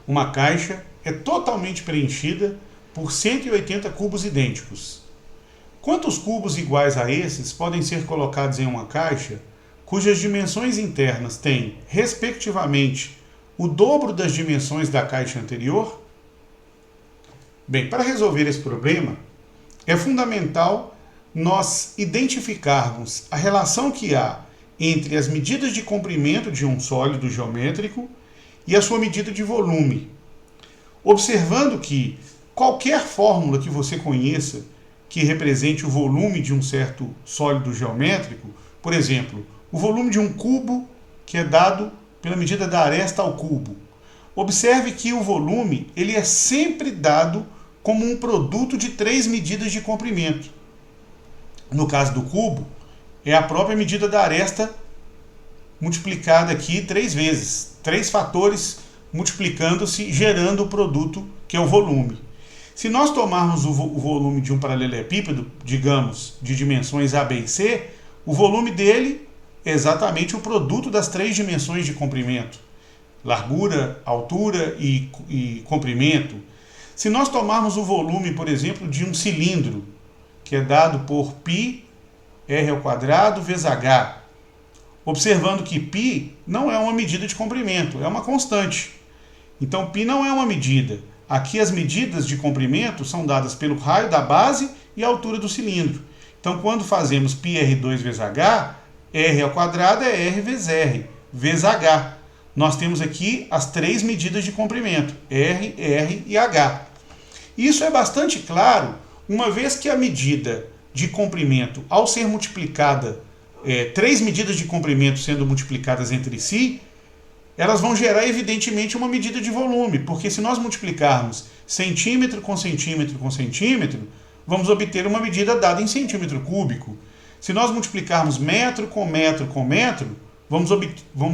Uma caixa é totalmente preenchida por 180 cubos idênticos. Quantos cubos iguais a esses podem ser colocados em uma caixa cujas dimensões internas têm, respectivamente, o dobro das dimensões da caixa anterior? Bem, para resolver esse problema, é fundamental nós identificarmos a relação que há entre as medidas de comprimento de um sólido geométrico e a sua medida de volume. Observando que qualquer fórmula que você conheça que represente o volume de um certo sólido geométrico, por exemplo, o volume de um cubo que é dado pela medida da aresta ao cubo. Observe que o volume ele é sempre dado como um produto de 3 medidas de comprimento. No caso do cubo, é a própria medida da aresta multiplicada aqui 3 vezes, 3 fatores multiplicando-se, gerando o produto que é o volume. Se nós tomarmos o volume de um paralelepípedo, digamos, de dimensões A, B e C, o volume dele é exatamente o produto das 3 dimensões de comprimento: largura, altura e comprimento. Se nós tomarmos o volume, por exemplo, de um cilindro, que é dado por π r² vezes h, observando que π não é uma medida de comprimento, é uma constante. Então, π não é uma medida. Aqui as medidas de comprimento são dadas pelo raio da base e a altura do cilindro. Então, quando fazemos πr2 vezes h, r² é r vezes h. Nós temos aqui as 3 medidas de comprimento, r, r e h. Isso é bastante claro, uma vez que a medida de comprimento, ao ser multiplicada, 3 medidas de comprimento sendo multiplicadas entre si, elas vão gerar, evidentemente, uma medida de volume, porque se nós multiplicarmos centímetro com centímetro com centímetro, vamos obter uma medida dada em centímetro cúbico. Se nós multiplicarmos metro com metro com metro, vamos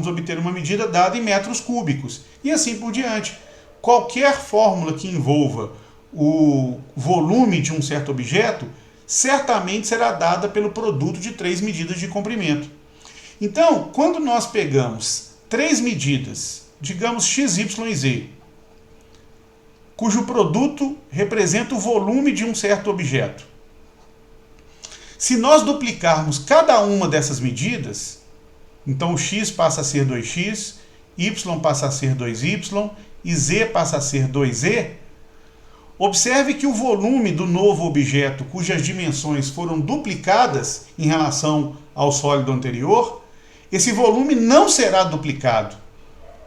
obter uma medida dada em metros cúbicos, e assim por diante. Qualquer fórmula que envolva o volume de um certo objeto, certamente será dada pelo produto de 3 medidas de comprimento. Então, quando nós pegamos 3 medidas, digamos x, y e z, cujo produto representa o volume de um certo objeto. Se nós duplicarmos cada uma dessas medidas, então o x passa a ser 2x, y passa a ser 2y e z passa a ser 2z, observe que o volume do novo objeto, cujas dimensões foram duplicadas em relação ao sólido anterior, esse volume não será duplicado,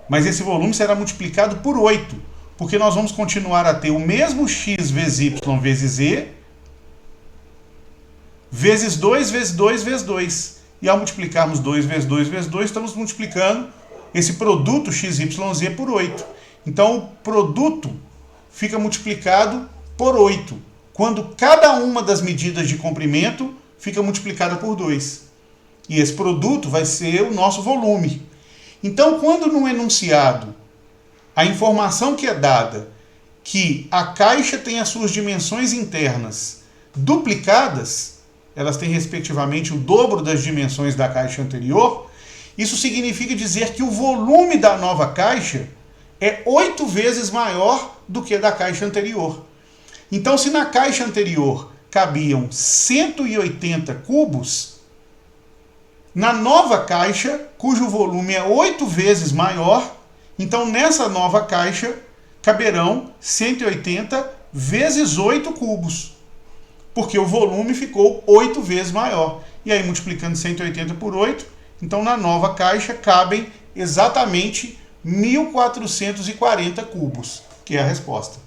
mas esse volume será multiplicado por 8, porque nós vamos continuar a ter o mesmo x vezes y vezes z, vezes 2 vezes 2 vezes 2. E ao multiplicarmos 2 vezes 2 vezes 2, estamos multiplicando esse produto xyz por 8. Então o produto fica multiplicado por 8, quando cada uma das medidas de comprimento fica multiplicada por 2. E esse produto vai ser o nosso volume. Então, quando no enunciado a informação que é dada que a caixa tem as suas dimensões internas duplicadas, elas têm respectivamente o dobro das dimensões da caixa anterior, isso significa dizer que o volume da nova caixa é 8 vezes maior do que da caixa anterior. Então, se na caixa anterior cabiam 180 cubos, na nova caixa, cujo volume é 8 vezes maior, então nessa nova caixa caberão 180 vezes 8 cubos, porque o volume ficou 8 vezes maior. E aí, multiplicando 180 por 8, então na nova caixa cabem exatamente 1.440 cubos, que é a resposta.